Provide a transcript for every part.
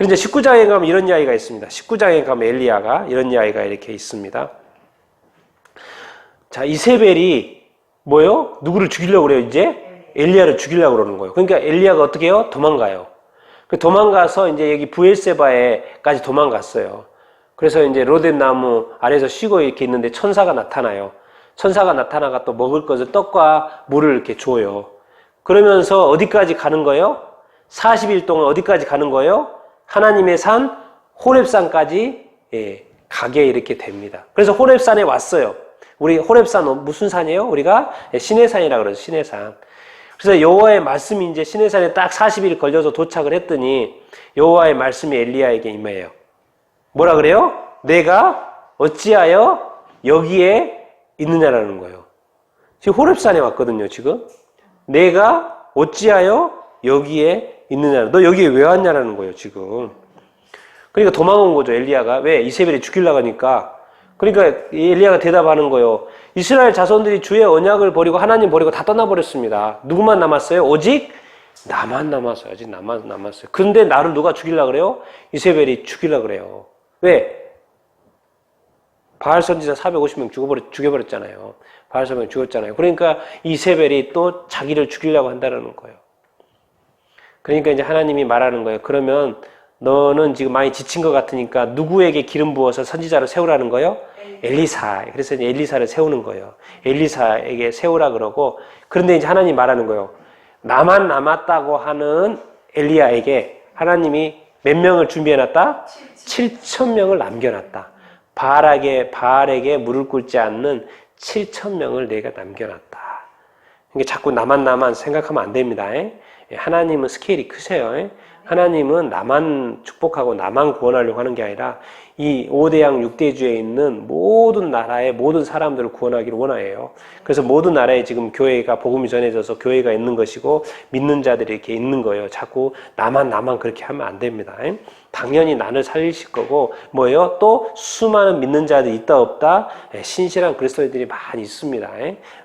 그런데 19장에 가면 이런 이야기가 있습니다. 19장에 가면 엘리야가 이런 이야기가 이렇게 있습니다. 자, 이세벨이 뭐요? 누구를 죽이려고 그래요, 이제? 엘리야를 죽이려고 그러는 거예요. 그러니까 엘리야가 어떻게 해요? 도망가요. 도망가서 이제 여기 부엘세바에까지 도망갔어요. 그래서 이제 로뎀 나무 아래에서 쉬고 이렇게 있는데 천사가 나타나요. 천사가 나타나가 또 먹을 것을 떡과 물을 이렇게 줘요. 그러면서 어디까지 가는 거예요? 40일 동안 어디까지 가는 거예요? 하나님의 산 호렙산까지 가게 이렇게 됩니다. 그래서 호렙산에 왔어요. 우리 호렙산 무슨 산이에요? 우리가 시내산이라고 그러죠. 시내산. 그래서 여호와의 말씀이 이제 시내산에 딱 40일 걸려서 도착을 했더니 여호와의 말씀이 엘리야에게 임해요. 뭐라 그래요? 내가 어찌하여 여기에 있느냐라는 거예요. 지금 호렙산에 왔거든요, 지금. 내가 어찌하여 여기에 있느냐. 너 여기에 왜 왔냐라는 거예요, 지금. 그러니까 도망온 거죠, 엘리야가. 왜? 이세벨이 죽이려고 하니까. 그러니까 엘리야가 대답하는 거예요. 이스라엘 자손들이 주의 언약을 버리고 하나님 버리고 다 떠나버렸습니다. 누구만 남았어요? 오직 나만 남았어요. 아직 나만 남았어요. 근데 나를 누가 죽이려고 그래요? 이세벨이 죽이려고 그래요. 왜? 바알 선지자 450명 죽여버렸잖아요. 바알 선지자 죽였잖아요. 그러니까 이세벨이 또 자기를 죽이려고 한다는 거예요. 그러니까 이제 하나님이 말하는 거예요. 그러면 너는 지금 많이 지친 것 같으니까 누구에게 기름 부어서 선지자로 세우라는 거예요? 엘리사. 그래서 이제 엘리사를 세우는 거예요. 엘리사에게 세우라 그러고, 그런데 이제 하나님 말하는 거예요. 나만 남았다고 하는 엘리야에게 하나님이 몇 명을 준비해놨다? 7,000명을 남겨놨다. 바알에게 무릎 꿇지 않는 7,000명을 내가 남겨놨다. 그러니까 자꾸 나만 생각하면 안 됩니다. 하나님은 스케일이 크세요. 하나님은 나만 축복하고 나만 구원하려고 하는 게 아니라 이 5대양 6대주에 있는 모든 나라의 모든 사람들을 구원하기를 원해요. 그래서 모든 나라에 지금 교회가 복음이 전해져서 교회가 있는 것이고 믿는 자들이 이렇게 있는 거예요. 자꾸 나만 그렇게 하면 안 됩니다. 당연히 나를 살리실 거고 뭐예요? 또 수많은 믿는 자들이 있다 없다 신실한 그리스도인들이 많이 있습니다.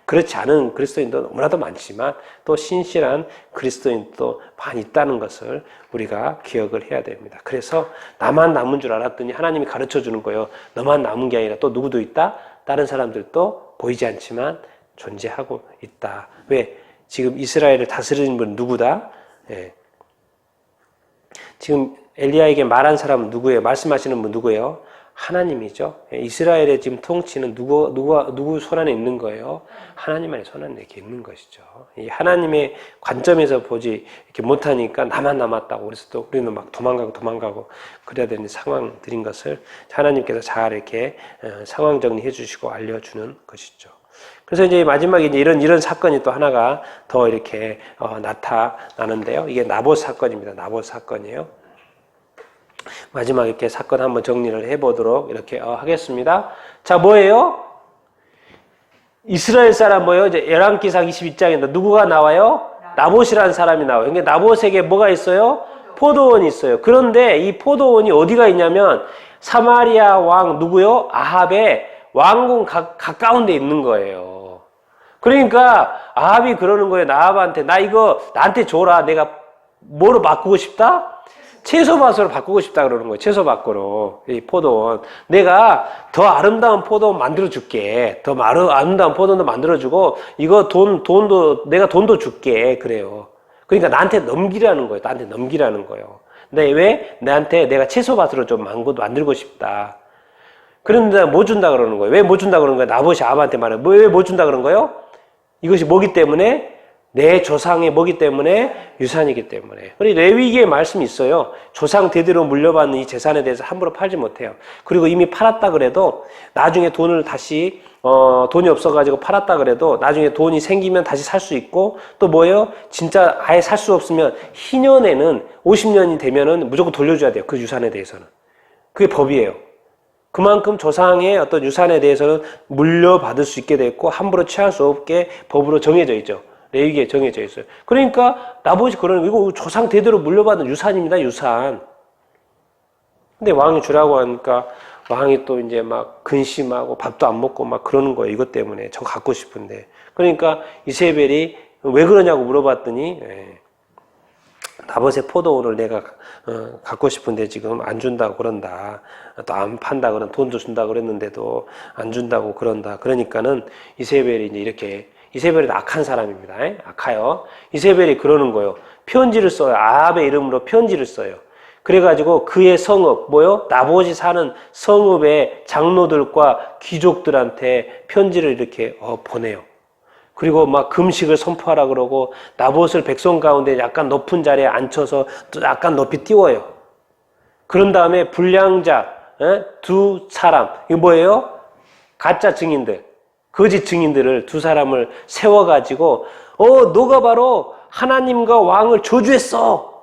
그렇지 않은 그리스도인도 너무나도 많지만 또 신실한 그리스도인도 많이 있다는 것을 우리가 기억을 해야 됩니다. 그래서 나만 남은 줄 알았더니 하나님이 가르쳐 주는 거예요. 너만 남은 게 아니라 또 누구도 있다? 다른 사람들도 보이지 않지만 존재하고 있다. 왜? 지금 이스라엘을 다스리는 분은 누구다? 지금 엘리야에게 말한 사람은 누구예요? 말씀하시는 분 누구예요? 하나님이죠. 이스라엘의 지금 통치는 누구 손 안에 있는 거예요? 하나님의 손 안에 이렇게 있는 것이죠. 이 하나님의 관점에서 보지 이렇게 못하니까 나만 남았다고. 그래서 또 우리는 막 도망가고 그래야 되는 상황들인 것을 하나님께서 잘 이렇게 상황 정리해 주시고 알려주는 것이죠. 그래서 이제 마지막에 이제 이런 사건이 또 하나가 더 이렇게 나타나는데요. 이게 나봇 사건입니다. 나봇 사건이에요. 마지막에 이렇게 사건 한번 정리를 해보도록 이렇게 하겠습니다. 자, 뭐예요? 이스라엘 사람 뭐예요? 이제 열왕기상 22장인데 누구가 나와요? 나봇이라는 사람이 나와요. 그러니까 나봇에게 뭐가 있어요? 포도원이 있어요. 그런데 이 포도원이 어디가 있냐면 사마리아 왕 누구요? 아합의 왕궁 가까운 데 있는 거예요. 그러니까 아합이 그러는 거예요. 아합한테 나 이거 나한테 줘라. 내가 뭐로 바꾸고 싶다? 채소밭으로 바꾸고 싶다 그러는 거예요. 채소밭으로. 이 포도원. 내가 더 아름다운 포도원 만들어줄게. 더 아름다운 포도원도 만들어주고, 이거 내가 돈도 줄게. 그래요. 그러니까 나한테 넘기라는 거예요. 나한테 넘기라는 거예요. 근데 왜? 내가 채소밭으로 좀 만들고 싶다. 그런데 뭐 준다 그러는 거예요. 왜 뭐 준다 그러는 거예요? 나봇이 아합한테 말해요. 왜 뭐 준다 그런 거예요? 이것이 뭐기 때문에? 내 조상의 뭐기 때문에? 유산이기 때문에. 우리 레위기에 말씀이 있어요. 조상 대대로 물려받는 이 재산에 대해서 함부로 팔지 못해요. 그리고 이미 팔았다 그래도 나중에 돈을 다시 돈이 없어가지고 팔았다 그래도 나중에 돈이 생기면 다시 살 수 있고 또 뭐예요? 진짜 아예 살 수 없으면 희년에는 50년이 되면은 무조건 돌려줘야 돼요. 그 유산에 대해서는. 그게 법이에요. 그만큼 조상의 어떤 유산에 대해서는 물려받을 수 있게 됐고 함부로 취할 수 없게 법으로 정해져 있죠. 레위기에 정해져 있어요. 그러니까 나봇이 그러는 거 이거 조상 대대로 물려받은 유산입니다. 유산. 근데 왕이 주라고 하니까 왕이 또 이제 막 근심하고 밥도 안 먹고 막 그러는 거예요. 이것 때문에 저 갖고 싶은데. 그러니까 이세벨이 왜 그러냐고 물어봤더니 나봇의 포도원을 내가 갖고 싶은데 지금 안 준다고 그런다. 또 안 판다 그런 돈도 준다고 그랬는데도 안 준다고 그런다. 그러니까는 이세벨이 이제 이렇게 이세벨이 악한 사람입니다. 악하요. 이세벨이 그러는 거예요. 편지를 써요. 아합의 이름으로 편지를 써요. 그래가지고 그의 성읍, 나봇이 사는 성읍의 장로들과 귀족들한테 편지를 이렇게 보내요. 그리고 막 금식을 선포하라 그러고 나봇을 백성 가운데 약간 높은 자리에 앉혀서 또 약간 높이 띄워요. 그런 다음에 불량자 두 사람, 이거 뭐예요? 가짜 증인들, 거짓 증인들을 두 사람을 세워가지고 너가 바로 하나님과 왕을 저주했어.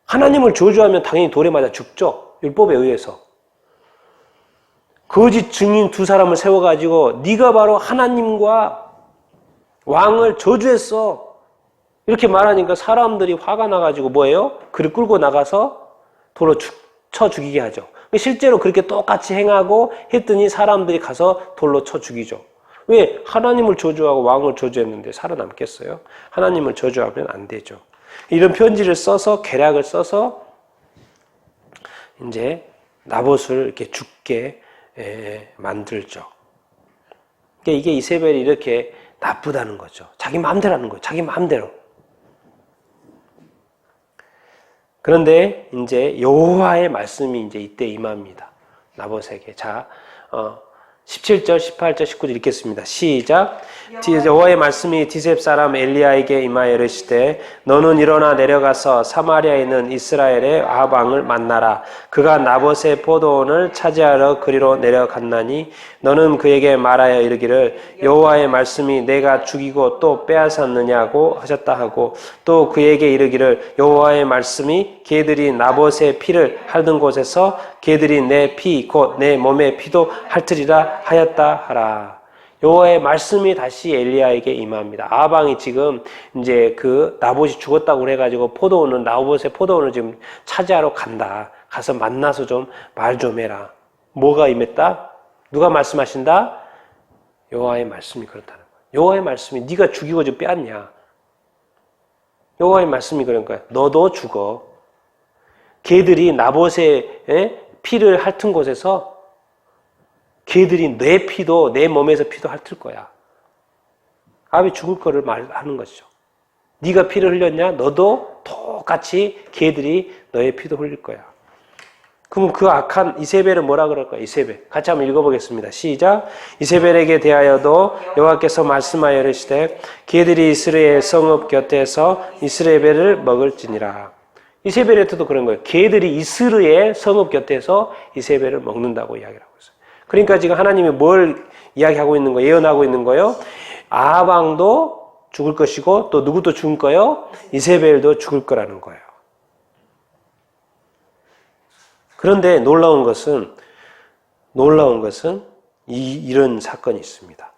하나님을 저주하면 당연히 돌에 맞아 죽죠. 율법에 의해서. 거짓 증인 두 사람을 세워가지고 네가 바로 하나님과 왕을 저주했어. 이렇게 말하니까 사람들이 화가 나가지고 뭐예요? 그를 끌고 나가서 돌로 쳐 죽이게 하죠. 실제로 그렇게 똑같이 행하고 했더니 사람들이 가서 돌로 쳐 죽이죠. 왜? 하나님을 저주하고 왕을 저주했는데 살아남겠어요? 하나님을 저주하면 안 되죠. 이런 편지를 써서 계략을 써서 이제 나봇을 이렇게 죽게 만들죠. 그러니까 이게 이세벨이 이렇게 나쁘다는 거죠. 자기 마음대로 하는 거예요. 자기 마음대로. 그런데 이제 여호와의 말씀이 이제 이때 임합니다. 나봇에게. 자, 17절, 18절, 19절 읽겠습니다. 시작. 여호와의 말씀이 디셉 사람 엘리야에게 임하여 이르시되 너는 일어나 내려가서 사마리아에 있는 이스라엘의 아합 왕을 만나라. 그가 나봇의 포도원을 차지하러 그리로 내려갔나니 너는 그에게 말하여 이르기를 여호와의 말씀이 내가 죽이고 또 빼앗았느냐고 하셨다 하고 또 그에게 이르기를 여호와의 말씀이 걔들이 나봇의 피를 핥은 곳에서 걔들이 내 피 곧 내 몸의 피도 핥으리라 하였다 하라. 여호와의 말씀이 다시 엘리야에게 임합니다. 아합 왕이 지금 이제 그 나봇이 죽었다고 그래가지고 나봇의 포도원을 지금 차지하러 간다. 가서 만나서 좀 말 좀 해라. 뭐가 임했다? 누가 말씀하신다? 여호와의 말씀이 그렇다는 거야. 여호와의 말씀이 네가 죽이고 지금 빼앗냐? 여호와의 말씀이 그런 거야. 너도 죽어. 걔들이 나봇의 피를 핥은 곳에서 걔들이 내 피도 내 몸에서 피도 핥을 거야. 아합이 죽을 거를 말하는 것이죠. 네가 피를 흘렸냐? 너도 똑같이 걔들이 너의 피도 흘릴 거야. 그럼 그 악한 이세벨은 뭐라 그럴 거야? 이세벨. 같이 한번 읽어보겠습니다. 시작. 이세벨에게 대하여도 여호와께서 말씀하여 이르시되 걔들이 이스라엘 성읍 곁에서 이스라엘을 먹을지니라. 이세벨한테도 그런 거예요. 걔들이 이스라엘 성읍 곁에서 이세벨을 먹는다고 이야기를 하고 있어요. 그러니까 지금 하나님이 뭘 이야기하고 있는 거예요? 예언하고 있는 거예요? 아합 왕도 죽을 것이고 또 누구도 죽을 거예요? 이세벨도 죽을 거라는 거예요. 그런데 놀라운 것은 이런 사건이 있습니다.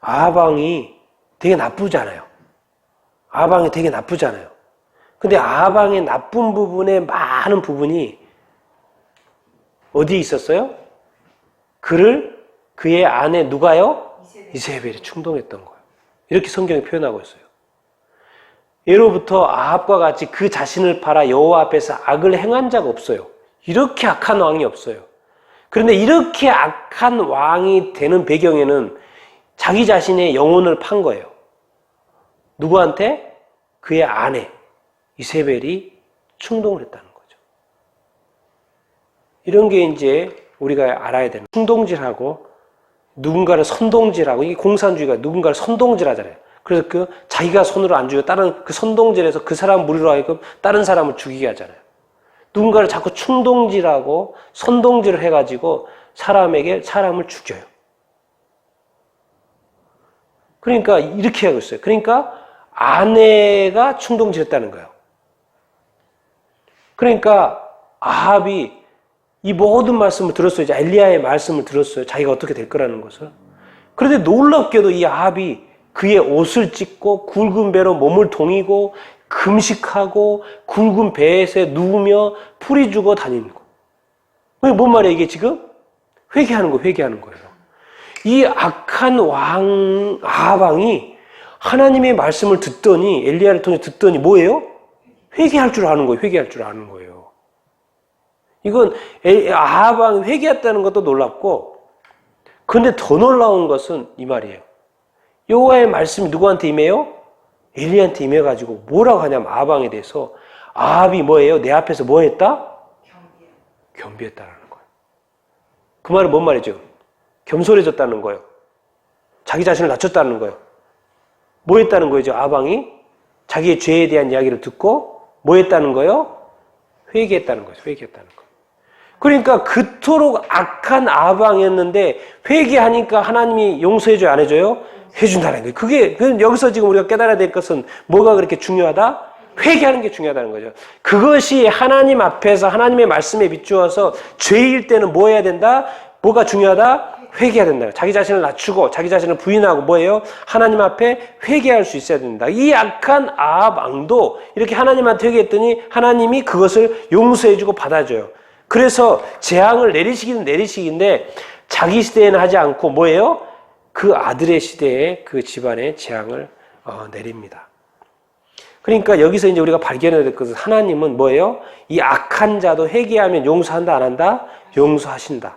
아합 왕이 되게 나쁘잖아요. 아합 왕이 되게 나쁘잖아요. 근데 아합 왕의 나쁜 부분의 많은 부분이 어디에 있었어요? 그의 아내 누가요? 이세벨이 충동했던 거예요. 이렇게 성경이 표현하고 있어요. 예로부터 아합과 같이 그 자신을 팔아 여호와 앞에서 악을 행한 자가 없어요. 이렇게 악한 왕이 없어요. 그런데 이렇게 악한 왕이 되는 배경에는 자기 자신의 영혼을 판 거예요. 누구한테? 그의 아내 이세벨이 충동을 했다는 거죠. 이런 게 이제 우리가 알아야 되는 충동질하고 누군가를 선동질하고 이게 공산주의가 누군가를 선동질하잖아요. 그래서 자기가 손으로 안 죽여 다른 그 선동질에서 그 사람 무리로 하여금 다른 사람을 죽이게 하잖아요. 누군가를 자꾸 충동질하고 선동질을 해가지고 사람을 죽여요. 그러니까 이렇게 하고 있어요. 그러니까 아내가 충동질했다는 거예요. 그러니까 아합이 이 모든 말씀을 들었어요. 이제 엘리야의 말씀을 들었어요. 자기가 어떻게 될 거라는 것을. 그런데 놀랍게도 이 아합이 그의 옷을 찢고 굵은 배로 몸을 동이고 금식하고 굵은 배에 누우며 풀이 죽어 다니는 거. 뭔 말이야 이게 지금? 회개하는 거예요. 이 악한 아합 왕이 하나님의 말씀을 듣더니 엘리야를 통해 듣더니 뭐예요? 회개할 줄 아는 거예요. 회개할 줄 아는 거예요. 이건 아합 왕이 회개했다는 것도 놀랍고, 그런데 더 놀라운 것은 이 말이에요. 여호와의 말씀이 누구한테 임해요? 엘리야한테 임해가지고 뭐라고 하냐면 아합 왕에 대해서 아합이 뭐예요? 내 앞에서 뭐 했다? 겸비했다라는 거예요. 그 말은 뭔 말이죠? 겸손해졌다는 거예요. 자기 자신을 낮췄다는 거예요. 뭐 했다는 거죠? 아합 왕이 자기의 죄에 대한 이야기를 듣고 뭐 했다는 거예요? 회개했다는 거예요. 회개했다는 거예요. 그러니까 그토록 악한 아합 왕이었는데 회개하니까 하나님이 용서해줘요? 안 해줘요? 해준다는 거예요. 그게 여기서 지금 우리가 깨달아야 될 것은 뭐가 그렇게 중요하다? 회개하는 게 중요하다는 거죠. 그것이 하나님 앞에서 하나님의 말씀에 비추어서 죄일 때는 뭐 해야 된다? 뭐가 중요하다? 회개해야 된다. 자기 자신을 낮추고 자기 자신을 부인하고 뭐예요? 하나님 앞에 회개할 수 있어야 된다. 이 악한 아합 왕도 이렇게 하나님한테 회개했더니 하나님이 그것을 용서해주고 받아줘요. 그래서 재앙을 내리시기는 내리시기인데 자기 시대에는 하지 않고 뭐예요? 그 아들의 시대에 그 집안에 재앙을 내립니다. 그러니까 여기서 이제 우리가 발견해야 될 것은 하나님은 뭐예요? 이 악한 자도 회개하면 용서한다 안 한다? 용서하신다.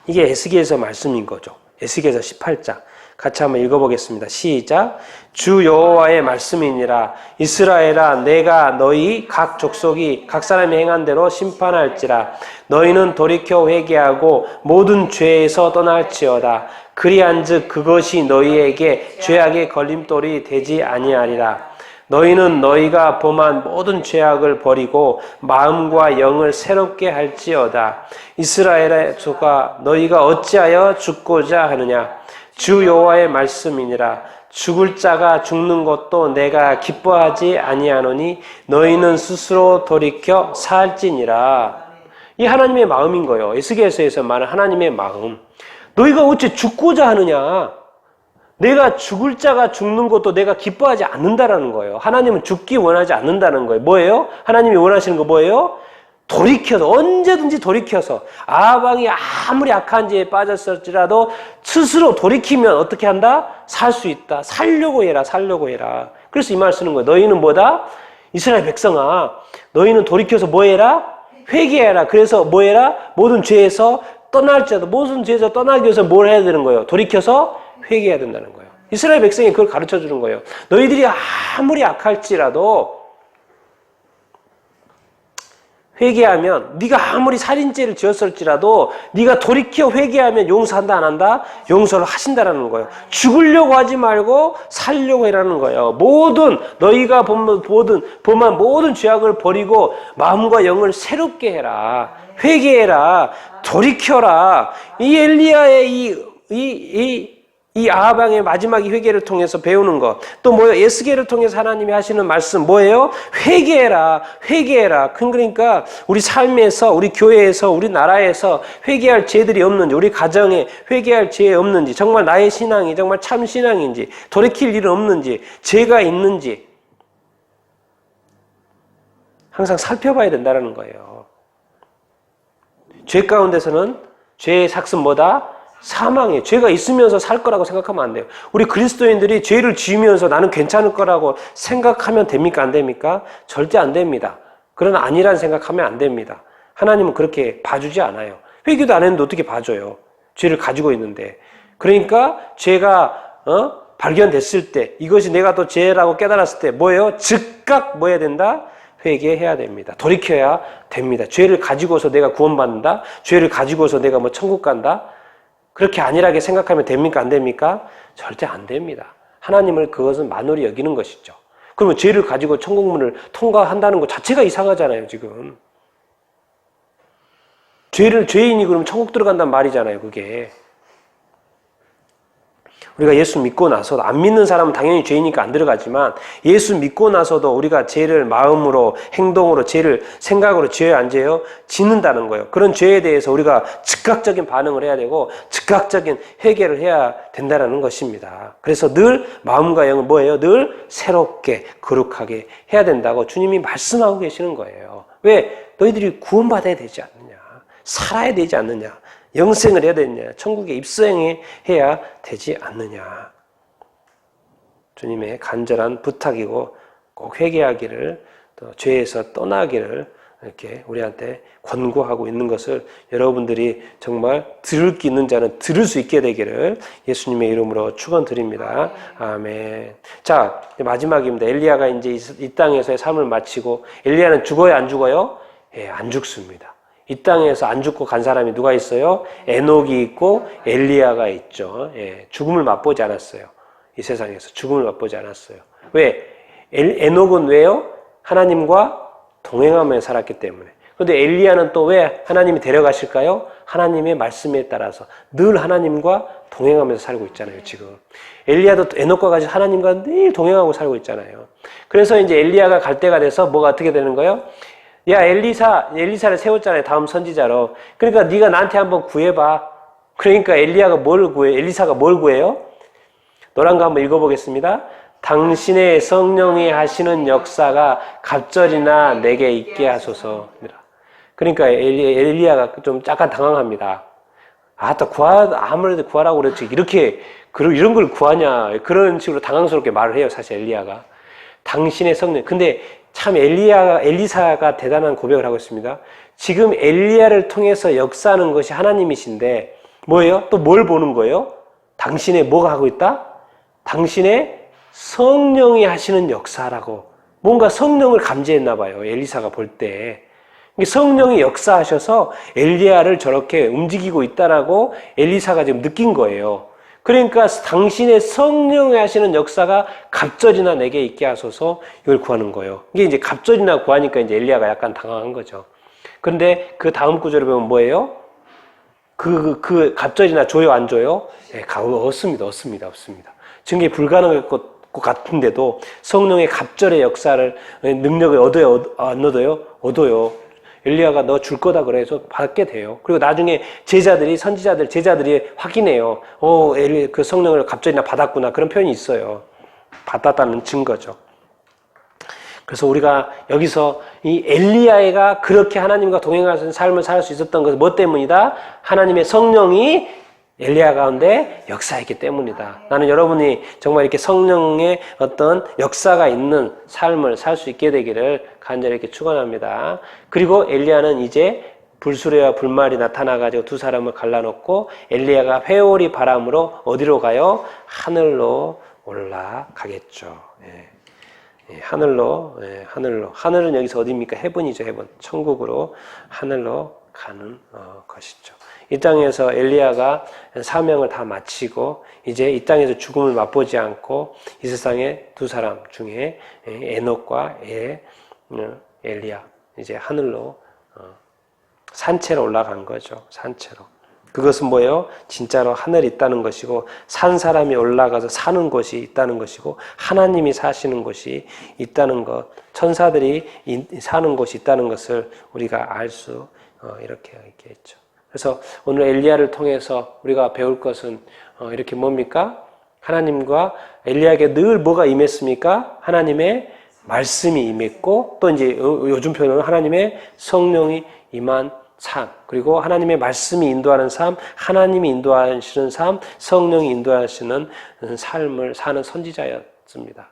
이게 에스겔서 말씀인 거죠. 에스겔서 18장. 같이 한번 읽어보겠습니다. 시작. 주 여호와의 말씀이니라. 이스라엘아, 내가 너희 각 족속이 각 사람이 행한 대로 심판할지라. 너희는 돌이켜 회개하고 모든 죄에서 떠날지어다. 그리한즉 그것이 너희에게 죄악의 걸림돌이 되지 아니하리라. 너희는 너희가 범한 모든 죄악을 버리고 마음과 영을 새롭게 할지어다. 이스라엘의 조가 너희가 어찌하여 죽고자 하느냐. 주 여호와의 말씀이니라. 죽을 자가 죽는 것도 내가 기뻐하지 아니하노니 너희는 스스로 돌이켜 살지니라. 이 하나님의 마음인 거예요. 에스겔서에서 말하는 하나님의 마음. 너희가 어찌 죽고자 하느냐. 내가 죽을 자가 죽는 것도 내가 기뻐하지 않는다라는 거예요. 하나님은 죽기 원하지 않는다는 거예요. 뭐예요? 하나님이 원하시는 거 뭐예요? 돌이켜서, 언제든지 돌이켜서, 아합 왕이 아무리 악한 죄에 빠졌을지라도 스스로 돌이키면 어떻게 한다? 살 수 있다. 살려고 해라, 살려고 해라. 그래서 이 말 쓰는 거예요. 너희는 뭐다? 이스라엘 백성아, 너희는 돌이켜서 뭐 해라? 회개해라. 그래서 뭐 해라? 모든 죄에서 떠날지라도, 모든 죄에서 떠나기 위해서 뭘 해야 되는 거예요? 돌이켜서 회개해야 된다는 거예요. 이스라엘 백성이 그걸 가르쳐 주는 거예요. 너희들이 아무리 악할지라도 회개하면, 네가 아무리 살인죄를 지었을지라도 네가 돌이켜 회개하면 용서한다 안 한다? 용서를 하신다라는 거예요. 죽으려고 하지 말고 살려고 해라는 거예요. 너희가 범한 모든 죄악을 버리고 마음과 영을 새롭게 해라. 회개해라. 돌이켜라. 이 엘리야의 이 아합 왕의 마지막 회개를 통해서 배우는 것. 또 뭐예요? 에스겔을 통해서 하나님이 하시는 말씀 뭐예요? 회개해라. 회개해라. 그러니까 우리 삶에서, 우리 교회에서, 우리 나라에서 회개할 죄들이 없는지, 우리 가정에 회개할 죄 없는지, 정말 나의 신앙이 정말 참 신앙인지, 돌이킬 일은 없는지, 죄가 있는지 항상 살펴봐야 된다는 거예요. 죄 가운데서는 죄의 삭은 뭐다? 사망이에요. 죄가 있으면서 살 거라고 생각하면 안 돼요. 우리 그리스도인들이 죄를 지으면서 나는 괜찮을 거라고 생각하면 됩니까? 안 됩니까? 절대 안 됩니다. 그러나 아니란 생각하면 안 됩니다. 하나님은 그렇게 봐주지 않아요. 회개도 안 했는데 어떻게 봐줘요? 죄를 가지고 있는데. 그러니까 죄가 발견됐을 때, 이것이 내가 또 죄라고 깨달았을 때 뭐예요? 즉각 뭐 해야 된다? 회개해야 됩니다. 돌이켜야 됩니다. 죄를 가지고서 내가 구원받는다? 죄를 가지고서 내가 뭐 천국 간다? 그렇게 안일하게 생각하면 됩니까? 안 됩니까? 절대 안 됩니다. 하나님을 그것은 만홀히 여기는 것이죠. 그러면 죄를 가지고 천국문을 통과한다는 것 자체가 이상하잖아요, 지금. 죄인이 그러면 천국 들어간다는 말이잖아요, 그게. 우리가 예수 믿고 나서도, 안 믿는 사람은 당연히 죄이니까 안 들어가지만, 예수 믿고 나서도 우리가 죄를 마음으로, 행동으로, 죄를 생각으로 지어야 안 지어요? 짓는다는 거예요. 그런 죄에 대해서 우리가 즉각적인 반응을 해야 되고, 즉각적인 해결을 해야 된다는 것입니다. 그래서 늘 마음과 영을 뭐예요? 늘 새롭게, 거룩하게 해야 된다고 주님이 말씀하고 계시는 거예요. 왜? 너희들이 구원받아야 되지 않느냐? 살아야 되지 않느냐? 영생을 해야 되느냐? 천국에 입성해야 되지 않느냐? 주님의 간절한 부탁이고 꼭 회개하기를 또 죄에서 떠나기를 이렇게 우리한테 권고하고 있는 것을 여러분들이 정말 들을 게 있는 자는 들을 수 있게 되기를 예수님의 이름으로 축원드립니다. 아멘. 자, 마지막입니다. 엘리야가 이제 이 땅에서의 삶을 마치고 엘리야는 죽어요, 안 죽어요? 예, 안 죽습니다. 이 땅에서 안 죽고 간 사람이 누가 있어요? 에녹이 있고 엘리야가 있죠. 예, 죽음을 맛보지 않았어요. 이 세상에서 죽음을 맛보지 않았어요. 왜? 에녹은 왜요? 하나님과 동행하며 살았기 때문에. 그런데 엘리야는 또 왜 하나님이 데려가실까요? 하나님의 말씀에 따라서 늘 하나님과 동행하면서 살고 있잖아요, 지금. 엘리야도 에녹과 같이 하나님과 늘 동행하고 살고 있잖아요. 그래서 이제 엘리야가 갈 때가 돼서 뭐가 어떻게 되는 거예요? 야, 엘리사를 세웠잖아요, 다음 선지자로. 그러니까 네가 나한테 한번 구해봐. 그러니까 엘리야가 뭘 구해? 엘리사가 뭘 구해요? 노란 거 한번 읽어보겠습니다. 당신의 성령이 하시는 역사가 갑절이나 내게 있게 하소서. 그러니까 엘리야가 좀 약간 당황합니다. 아무래도 구하라고 그랬지. 이런 걸 구하냐. 그런 식으로 당황스럽게 말을 해요, 사실 엘리야가. 당신의 성령. 근데 참 엘리사가 대단한 고백을 하고 있습니다. 지금 엘리야를 통해서 역사하는 것이 하나님이신데, 뭐예요? 또 뭘 보는 거예요? 당신의 뭐가 하고 있다? 당신의 성령이 하시는 역사라고. 뭔가 성령을 감지했나 봐요, 엘리사가 볼 때. 성령이 역사하셔서 엘리야를 저렇게 움직이고 있다라고 엘리사가 지금 느낀 거예요. 그러니까 당신의 성령이 하시는 역사가 갑절이나 내게 있게 하소서, 이걸 구하는 거예요. 이게 이제 갑절이나 구하니까 이제 엘리야가 약간 당황한 거죠. 그런데 그 다음 구절을 보면 뭐예요? 그 갑절이나 줘요, 안 줘요? 예, 없습니다. 증거에 불가능할 것 같은데도 성령의 갑절의 역사를, 능력을 얻어요, 안 얻어요? 얻어요. 엘리야가 너 줄 거다 그래서 받게 돼요. 그리고 나중에 제자들이 확인해요. 그 성령을 갑절이나 받았구나. 그런 표현이 있어요. 받았다는 증거죠. 그래서 우리가 여기서 이 엘리야가 그렇게 하나님과 동행하는 삶을 살 수 있었던 것은 뭐 때문이다? 하나님의 성령이 엘리야 가운데 역사했기 때문이다. 나는 여러분이 정말 이렇게 성령의 어떤 역사가 있는 삶을 살 수 있게 되기를 간절히 이렇게 축원합니다. 그리고 엘리야는 이제 불수레와 불말이 나타나가지고 두 사람을 갈라놓고 엘리야가 회오리 바람으로 어디로 가요? 하늘로 올라가겠죠. 하늘로. 하늘은 여기서 어디입니까? 헤븐이죠, 헤븐. 천국으로 하늘로 가는 것이죠. 이 땅에서 엘리야가 사명을 다 마치고 이제 이 땅에서 죽음을 맛보지 않고 이 세상의 두 사람 중에 에녹과 엘리야 이제 하늘로 산채로 올라간 거죠. 산채로. 그것은 뭐예요? 진짜로 하늘이 있다는 것이고 산 사람이 올라가서 사는 곳이 있다는 것이고 하나님이 사시는 곳이 있다는 것, 천사들이 사는 곳이 있다는 것을 우리가 알 수 이렇게 있겠죠. 그래서 오늘 엘리야를 통해서 우리가 배울 것은 이렇게 뭡니까? 하나님과 엘리야에게 늘 뭐가 임했습니까? 하나님의 말씀이 임했고 또 이제 요즘 표현은 하나님의 성령이 임한 삶, 그리고 하나님의 말씀이 인도하는 삶, 하나님이 인도하시는 삶, 성령이 인도하시는 삶을 사는 선지자였습니다.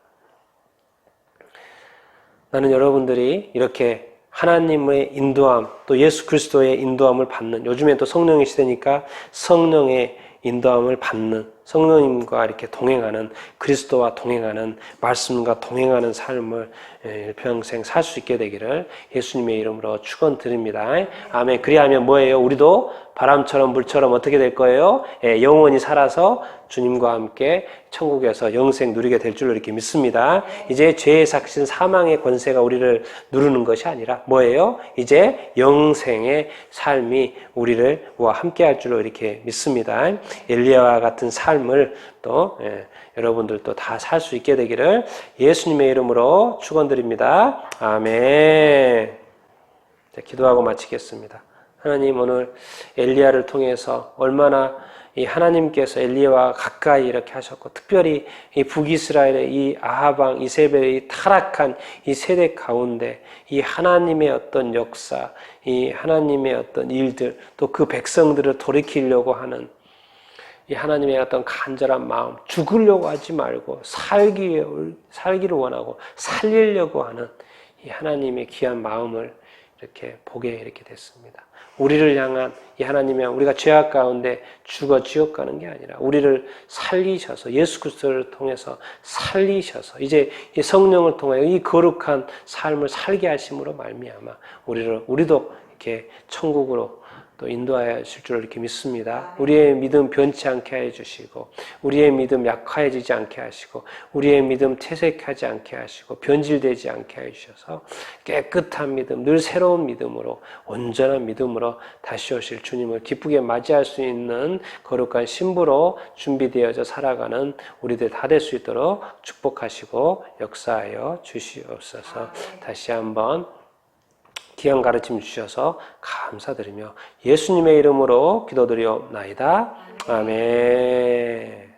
나는 여러분들이 이렇게 하나님의 인도함, 또 예수 그리스도의 인도함을 받는, 요즘엔 또 성령의 시대니까 성령의 인도함을 받는, 성령님과 이렇게 동행하는, 그리스도와 동행하는, 말씀과 동행하는 삶을 일평생 살 수 있게 되기를 예수님의 이름으로 축원드립니다. 아멘. 그리하면 뭐예요? 우리도 바람처럼 물처럼 어떻게 될 거예요? 영원히 살아서 주님과 함께 천국에서 영생 누리게 될 줄로 이렇게 믿습니다. 이제 죄의 삭신 사망의 권세가 우리를 누르는 것이 아니라 뭐예요? 이제 영생의 삶이 우리와 함께 할 줄로 이렇게 믿습니다. 엘리야와 같은 삶을 또 여러분들도 다 살 수 있게 되기를 예수님의 이름으로 축원드립니다. 아멘. 자, 기도하고 마치겠습니다. 하나님, 오늘 엘리야를 통해서 얼마나 이 하나님께서 엘리야와 가까이 이렇게 하셨고, 특별히 이 북이스라엘의 이 아하방, 이세벨의 타락한 이 세대 가운데 이 하나님의 어떤 역사, 이 하나님의 어떤 일들, 또 그 백성들을 돌이키려고 하는 이 하나님의 어떤 간절한 마음, 죽으려고 하지 말고 살기를 원하고 살리려고 하는 이 하나님의 귀한 마음을 이렇게 보게 이렇게 됐습니다. 우리를 향한 이 하나님의, 우리가 죄악 가운데 죽어 지옥 가는 게 아니라 우리를 살리셔서, 예수 그리스도를 통해서 살리셔서 이제 이 성령을 통하여 이 거룩한 삶을 살게 하심으로 말미암아 우리도 이렇게 천국으로 또 인도하실 줄 이렇게 믿습니다. 우리의 믿음 변치 않게 해 주시고, 우리의 믿음 약화해지지 않게 하시고, 우리의 믿음 퇴색하지 않게 하시고, 변질되지 않게 해 주셔서 깨끗한 믿음, 늘 새로운 믿음으로, 온전한 믿음으로 다시 오실 주님을 기쁘게 맞이할 수 있는 거룩한 신부로 준비되어져 살아가는 우리들 다 될 수 있도록 축복하시고 역사하여 주시옵소서. 다시 한번 귀한 가르침 주셔서 감사드리며 예수님의 이름으로 기도드리옵나이다. 아멘.